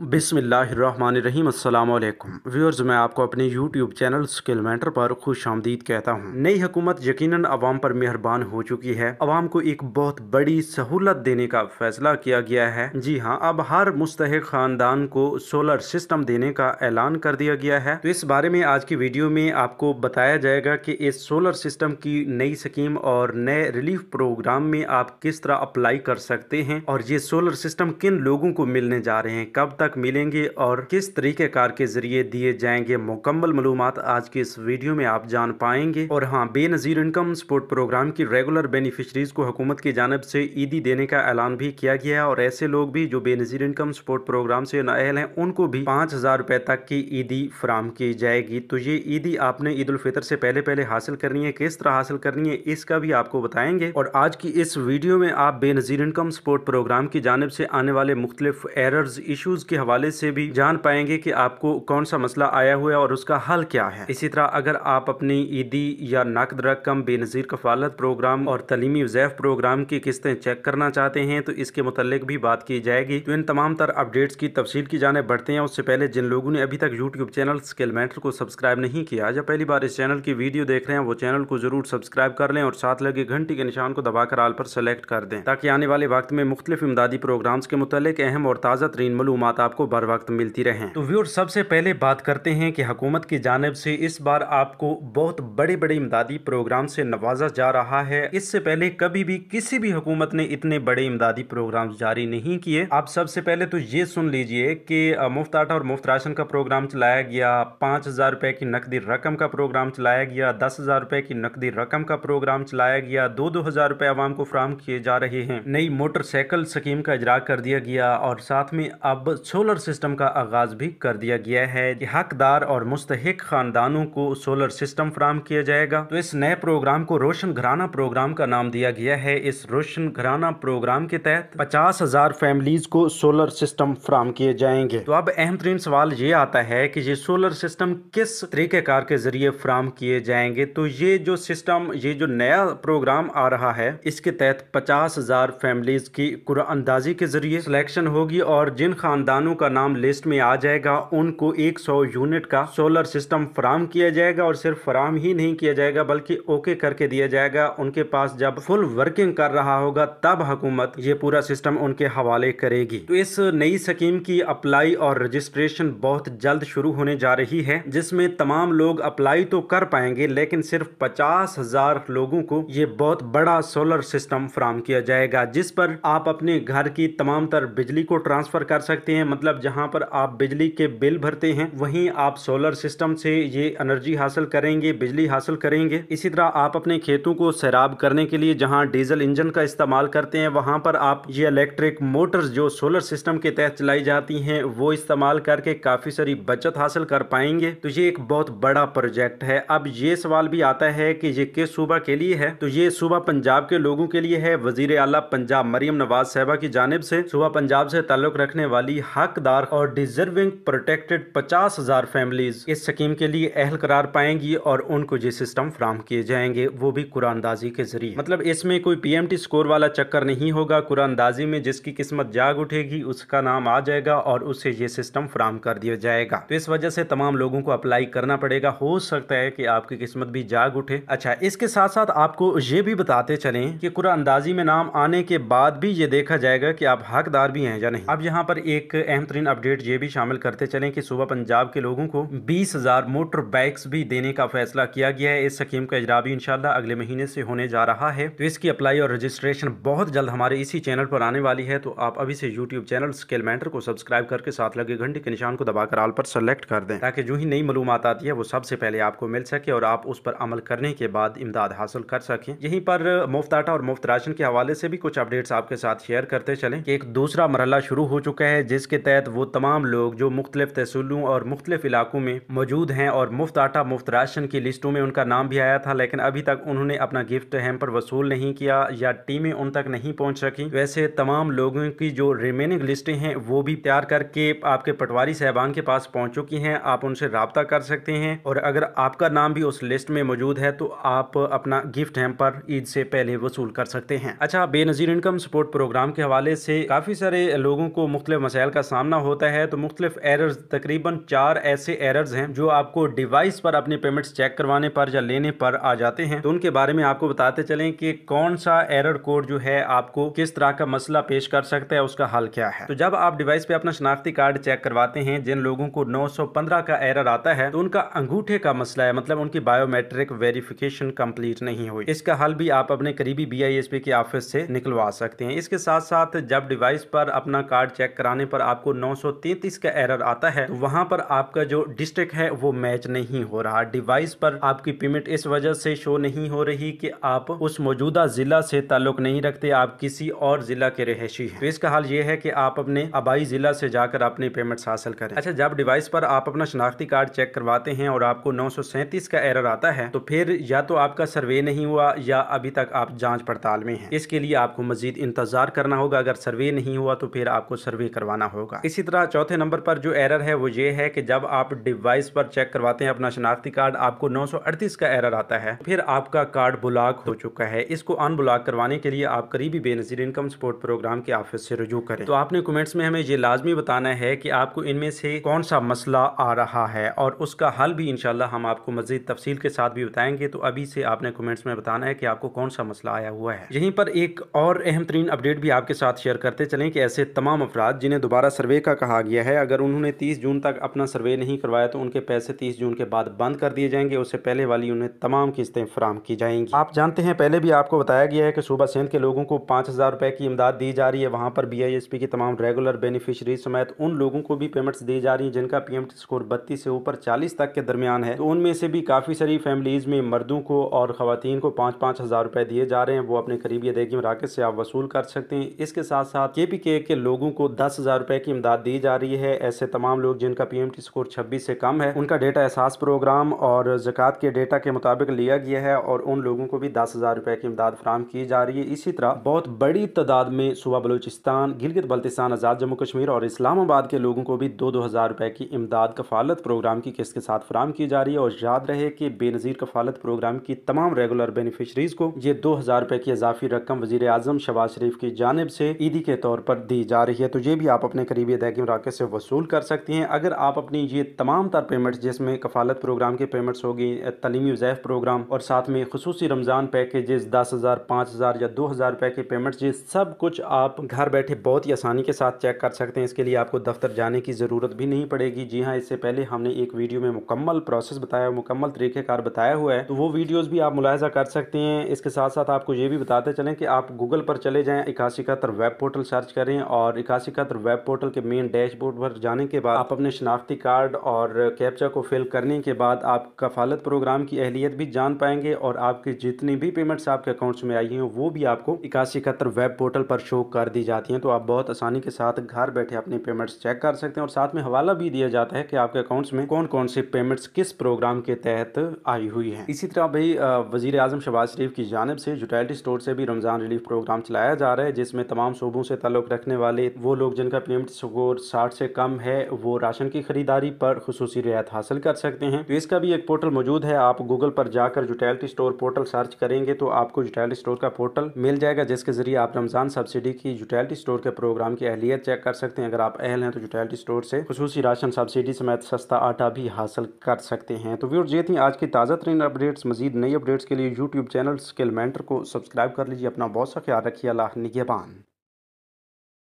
बिस्मिल्लाहिर्रहमानिर्रहीम अस्सलाम वालेकुम व्यूअर्स, मैं आपको अपने यूट्यूब चैनल स्किल मेंटर पर खुश आमदीद कहता हूँ। नई हुकूमत यकीनन अवाम पर मेहरबान हो चुकी है। अवाम को एक बहुत बड़ी सहूलत देने का फैसला किया गया है। जी हाँ, अब हर मुस्तहिक खानदान को सोलर सिस्टम देने का ऐलान कर दिया गया है। तो इस बारे में आज की वीडियो में आपको बताया जाएगा कि इस सोलर सिस्टम की नई स्कीम और नए रिलीफ प्रोग्राम में आप किस तरह अप्लाई कर सकते हैं और ये सोलर सिस्टम किन लोगों को मिलने जा रहे हैं, कब तक मिलेंगे और किस तरीके कार के जरिए दिए जाएंगे। मुकम्मल मालूमात आज के इस वीडियो में आप जान पाएंगे। और हाँ, बेनजीर इनकम सपोर्ट प्रोग्राम की रेगुलर बेनिफिशरीज को हुकूमत की जानिब से ईदी देने का ऐलान भी किया गया है और ऐसे लोग भी जो बेनजीर इनकम सपोर्ट प्रोग्राम से नाअहल हैं उनको भी 5,000 रुपए तक की ईदी फराम की जाएगी। तो ये ईदी आपने ईद उल फितर से पहले पहले हासिल करनी है। किस तरह हासिल करनी है इसका भी आपको बताएंगे। और आज की इस वीडियो में आप बेनजीर इनकम सपोर्ट प्रोग्राम की जानिब से आने वाले मुख्तलिफ एरर्स इशूज के हवाले से भी जान पाएंगे कि आपको कौन सा मसला आया हुआ है और उसका हल क्या है। इसी तरह अगर आप अपनी ईदी या नकद रकम बेनजीर कफालत प्रोग्राम और तलीमी वज़ैफ़ प्रोग्राम की किस्तें चेक करना चाहते हैं तो इसके मुतालिक भी बात की जाएगी। तो इन तमाम तर अपडेट्स की तफसील की जाने बढ़ते हैं। उससे पहले जिन लोगों ने अभी तक यूट्यूब चैनल स्किल मेंटर को सब्सक्राइब नहीं किया या पहली बार इस चैनल की वीडियो देख रहे हैं वो चैनल को जरूर सब्सक्राइब कर लें और साथ लगे घंटी के निशान को दबाकर आल पर सेलेक्ट कर दें ताकि आने वाले वक्त में मुख्तलिफ इमदादी प्रोग्राम्स के मुतालिक अहम और ताज़ा तरीन मालूमात आपको बर वक्त मिलती रहें। तो व्यूअर, सबसे पहले बात करते हैं कि हुकूमत की जानिब से इस बार आपको बहुत बड़े बड़े इमदादी प्रोग्राम से नवाजा जा रहा है। इससे पहले कभी भी किसी भी हुकूमत ने इतने बड़े इमदादी प्रोग्राम जारी नहीं किए। आप सबसे पहले तो ये सुन लीजिए कि मुफ्त आटा और मुफ्त राशन का प्रोग्राम चलाया गया, 5,000 रुपए की नकदी रकम का प्रोग्राम चलाया गया, 10,000 रुपए की नकदी रकम का प्रोग्राम चलाया गया, 2-2 हजार रुपए आवाम को फराम किए जा रहे हैं। नई मोटरसाइकिल स्कीम का इजरा कर दिया गया और साथ में अब सोलर सिस्टम का आगाज भी कर दिया गया है कि हकदार और मुस्तहिक खानदानों को सोलर सिस्टम फराम किया जाएगा। तो इस नए प्रोग्राम को रोशन घराना प्रोग्राम का नाम दिया गया है। इस रोशन घराना प्रोग्राम के तहत 50,000 फैमिलीज को सोलर सिस्टम फराम किए जाएंगे। तो अब अहम तरीन सवाल ये आता है कि ये सोलर सिस्टम किस तरीके कार के जरिए फराम किए जाएंगे। तो ये जो नया प्रोग्राम आ रहा है इसके तहत 50,000 फैमिलीज की कुरानंदाजी के जरिए सिलेक्शन होगी और जिन खानदानों का नाम लिस्ट में आ जाएगा उनको 100 यूनिट का सोलर सिस्टम फराम किया जाएगा और सिर्फ फराम ही नहीं किया जाएगा बल्कि ओके करके दिया जाएगा। उनके पास जब फुल वर्किंग कर रहा होगा तब हुकूमत ये पूरा सिस्टम उनके हवाले करेगी। तो इस नई स्कीम की अप्लाई और रजिस्ट्रेशन बहुत जल्द शुरू होने जा रही है जिसमें तमाम लोग अप्लाई तो कर पाएंगे लेकिन सिर्फ 50,000 लोगों को ये बहुत बड़ा सोलर सिस्टम फराम किया जाएगा जिस पर आप अपने घर की तमाम तर बिजली को ट्रांसफर कर सकते हैं। मतलब जहां पर आप बिजली के बिल भरते हैं वहीं आप सोलर सिस्टम से ये एनर्जी हासिल करेंगे, बिजली हासिल करेंगे। इसी तरह आप अपने खेतों को सैराब करने के लिए जहां डीजल इंजन का इस्तेमाल करते हैं वहां पर आप ये इलेक्ट्रिक मोटर्स जो सोलर सिस्टम के तहत चलाई जाती हैं वो इस्तेमाल करके काफी सारी बचत हासिल कर पाएंगे। तो ये एक बहुत बड़ा प्रोजेक्ट है। अब ये सवाल भी आता है कि ये किस सूबा के लिए है। तो ये सूबा पंजाब के लोगों के लिए है। वजीर आला पंजाब मरियम नवाज साहिबा की जानिब से सूबा पंजाब से ताल्लुक रखने वाली हकदार और डिजर्विंग प्रोटेक्टेड 50,000 फैमिलीज इस स्कीम के लिए अहल करार पाएंगी और उनको ये सिस्टम फराम किए जाएंगे, वो भी कुरानंदाजी के जरिए। मतलब इसमें कोई पीएमटी स्कोर वाला चक्कर नहीं होगा। कुरानंदाजी में जिसकी किस्मत जाग उठेगी उसका नाम आ जाएगा और उसे ये सिस्टम फराम कर दिया जाएगा। तो इस वजह से तमाम लोगों को अप्लाई करना पड़ेगा। हो सकता है कि आपकी किस्मत भी जाग उठे। अच्छा, इसके साथ साथ आपको ये भी बताते चलें कि कुरानंदाजी में नाम आने के बाद भी ये देखा जाएगा कि आप हकदार भी हैं या नहीं। अब यहाँ पर एक अहम तरीन अपडेट ये भी शामिल करते चलें कि सूबा पंजाब के लोगों को 20,000 मोटर बाइक्स भी देने का फैसला किया गया है। इस स्कीम का इजरा भी इंशाल्लाह अगले महीने से होने जा रहा है। तो इसकी अप्लाई और रजिस्ट्रेशन बहुत जल्द हमारे इसी चैनल पर आने वाली है। तो आप अभी से यूट्यूब चैनल स्किल मेंटर को सब्सक्राइब करके साथ लगे घंटे के निशान को दबाकर आल पर सेलेक्ट कर दें ताकि जो ही नई मालूमात आती है वो सबसे पहले आपको मिल सके और आप उस पर अमल करने के बाद इमदाद हासिल कर सकें। यहीं पर मुफ्त आटा और मुफ्त राशन के हवाले से भी कुछ अपडेट्स आपके साथ शेयर करते चलें कि एक दूसरा मरहला शुरू हो चुका है जिसके तहत वो तमाम लोग जो मुख्तलिफ तहसीलों और मुख्तलिफ इलाकों में मौजूद हैं और मुफ्त आटा मुफ्त राशन की लिस्टों में उनका नाम भी आया था लेकिन अभी तक उन्होंने अपना गिफ्ट हैम्पर वसूल नहीं किया या टीमें उन तक नहीं पहुंच सकी। वैसे तमाम लोगों की जो रिमेनिंग लिस्टें हैं वो भी तैयार करके आपके पटवारी साहबान के पास पहुंच चुकी हैं। आप उनसे रब्ता कर सकते हैं और अगर आपका नाम भी उस लिस्ट में मौजूद है तो आप अपना गिफ्ट हैम्पर ईद से पहले वसूल कर सकते हैं। अच्छा, बेनजीर इनकम सपोर्ट प्रोग्राम के हवाले से काफी सारे लोगों को मुख्तलिफ मसाइल का सामना होता है तो मुख्तलिफ एरर्स, तकरीबन 4 ऐसे एरर्स हैं जो आपको डिवाइस पर अपनी पेमेंट्स चेक करवाने पर या लेने पर आ जाते हैं। तो उनके बारे में आपको बताते चलें कि कौन सा एरर कोड जो है आपको किस तरह का मसला पेश कर सकता है, उसका हल क्या है। तो जब आप डिवाइस पे अपना शनाख्ती कार्ड चेक करवाते हैं, जिन लोगों को 915 का एरर आता है तो उनका अंगूठे का मसला है, मतलब उनकी बायोमेट्रिक वेरिफिकेशन कंप्लीट नहीं हुई। इसका हल भी आप अपने करीबी BISP के ऑफिस से निकलवा सकते हैं। इसके साथ साथ जब डिवाइस पर अपना कार्ड चेक कराने पर आपको 933 का एरर आता है तो वहां पर आपका जो डिस्ट्रिक्ट है वो मैच नहीं हो रहा। डिवाइस पर आपकी पेमेंट इस वजह से शो नहीं हो रही कि आप उस मौजूदा जिला से ताल्लुक नहीं रखते, आप किसी और जिला के रहायशी हैं। तो इसका हल ये है कि आप अपने आबाई जिला से जाकर अपनी पेमेंट्स हासिल करें। अच्छा, जब डिवाइस पर आप अपना शनाख्ती कार्ड चेक करवाते हैं और आपको 937 का एरर आता है तो फिर या तो आपका सर्वे नहीं हुआ या अभी तक आप जांच पड़ताल में हैं। इसके लिए आपको मजीद इंतजार करना होगा। अगर सर्वे नहीं हुआ तो फिर आपको सर्वे करवाना होगा। इसी तरह चौथे नंबर पर जो एरर है वो ये है कि जब आप डिवाइस पर चेक करवाते हैं अपना शनाख्ती कार्ड, आपको 938 का एरर आता है, फिर आपका कार्ड ब्लॉक हो चुका है। इसको अनब्लॉक करवाने के लिए आप करीबी बेनजीर इनकम सपोर्ट प्रोग्राम के ऑफिस से रुजू करें। तो आपने कमेंट्स में हमें ये लाजमी बताना है कि आपको इनमें से कौन सा मसला आ रहा है और उसका हल भी इंशाल्लाह हम आपको मजीद तफसील के साथ भी बताएंगे। तो अभी से आपने कमेंट्स में बताना है कि आपको कौन सा मसला आया हुआ है। यहीं पर एक और अहम तरीन अपडेट भी आपके साथ शेयर करते चलें कि ऐसे तमाम अफराद जिन्हें दोबारा सर्वे का कहा गया है, अगर उन्होंने 30 जून तक अपना सर्वे नहीं करवाया तो उनके पैसे 30 जून के बाद बंद कर दिए जाएंगे। उससे पहले वाली उन्हें तमाम किस्तें फराहम की जाएंगी। आप जानते हैं पहले भी आपको बताया गया है कि सूबा सिंध के लोगों को 5000 रुपए की इमदाद दी जा रही है। वहां पर BISP की तमाम रेगुलर बेनिफिशरीज समेत उन लोगों को भी पेमेंट्स दी जा रही है जिनका PMT स्कोर 32 से ऊपर 40 तक के दरमियान है। तो उनमें से भी काफी सारी फैमिलीज में मर्दों को और खवातीन को 5-5 हजार रुपए दिए जा रहे हैं। वो अपने करीबी अदायगी मराकज से आप वसूल कर सकते हैं। इसके साथ साथ KPK के लोगों को 10,000 रुपए की इमदाद दी जा रही है। ऐसे तमाम लोग जिनका PMT स्कोर 26 से कम है उनका डेटा एहसास प्रोग्राम और ज़कात के डेटा के मुताबिक लिया गया है और उन लोगों को भी 10,000 रुपए की इमदाद फराहम की जा रही है। इसी तरह बहुत बड़ी तादाद में सूबा बलूचिस्तान, गिलगित बल्तिस्तान, आज़ाद जम्मू कश्मीर और इस्लामाबाद के लोगों को भी 2-2 हजार रुपए की इमदाद कफालत प्रोग्राम की किस्त के साथ फराहम की जा रही है। और याद रहे कि बेनज़ीर कफालत प्रोग्राम की तमाम रेगुलर बेनिफिशरीज को ये 2,000 रुपए की इजाफी रकम वज़ीर आज़म शहबाज शरीफ की जानिब से ईदी के तौर पर दी जा रही है। तो ये भी आप अपने करीबी अदायगी मराकज़ से वसूल कर सकती हैं। अगर आप अपनी ये तमाम तर पेमेंट्स, जिसमें कफालत प्रोग्राम की पेमेंट्स होगी, तलीमी वज़ैफ़ प्रोग्राम और साथ में खुसूसी रमज़ान पैकेजेस 10,000, 5,000 या 2,000 रुपए के पेमेंट्स, ये सब कुछ आप घर बैठे बहुत ही आसानी के साथ चेक कर सकते हैं। इसके लिए आपको दफ्तर जाने की ज़रूरत भी नहीं पड़ेगी। जी हाँ, इससे पहले हमने एक वीडियो में मुकम्मल प्रोसेस बताया, मुकम्मल तरीक़ेकार बताया हुआ है, तो वो वीडियोज़ भी आप मुलाहिज़ा कर सकते हैं। इसके साथ साथ आपको ये भी बताते चलें कि आप गूगल पर चले जाएँ, 8171 वेब पोर्टल सर्च करें और 8171 वेब पोर्टल के मेन डैशबोर्ड पर जाने के बाद आप अपने शनाख्ती कार्ड और कैप्चा को फिल करने के बाद आप कफालत प्रोग्राम की अहलियत भी जान पाएंगे और आपकी जितनी भी पेमेंट्स आपके अकाउंट्स में आई हैं वो भी आपको 8171 वेब पोर्टल पर शो कर दी जाती हैं। तो आप बहुत आसानी के साथ घर बैठे अपनी पेमेंट्स चेक कर सकते हैं और साथ में हवाला भी दिया जाता है कि आपके अकाउंट्स में कौन कौन सी पेमेंट्स किस प्रोग्राम के तहत आई हुई हैं। इसी तरह भाई वज़ीर आज़म शहबाज शरीफ की जानिब से यूटिलिटी स्टोर से भी रमज़ान रिलीफ प्रोग्राम चलाया जा रहा है, जिसमें तमाम सूबों से ताल्लुक़ रखने वाले वो लोग जिनका PMT स्कोर 60 से कम है वो राशन की खरीदारी पर खुसूसी रियायत हासिल कर सकते हैं। तो इसका भी एक पोर्टल मौजूद है। आप गूगल पर जाकर यूटिलिटी स्टोर पोर्टल सर्च करेंगे तो आपको यूटिलिटी स्टोर का पोर्टल मिल जाएगा, जिसके जरिए आप रमज़ान सब्सिडी की यूटिलिटी स्टोर के प्रोग्राम की अहलियत चेक कर सकते हैं। अगर आप अहल हैं तो यूटिलिटी स्टोर से खुसूसी राशन सब्सिडी समेत सस्ता आटा भी हासिल कर सकते हैं। तो व्यूअर्स, ये थी आज की ताज़ा तरीन अपडेट्स। मजीद नई अपडेट्स के लिए यूट्यूब चैनल स्किल मेंटर को सब्सक्राइब कर लीजिए। अपना बहुत सा ख्याल रखिए। अल्लाह निगहबान।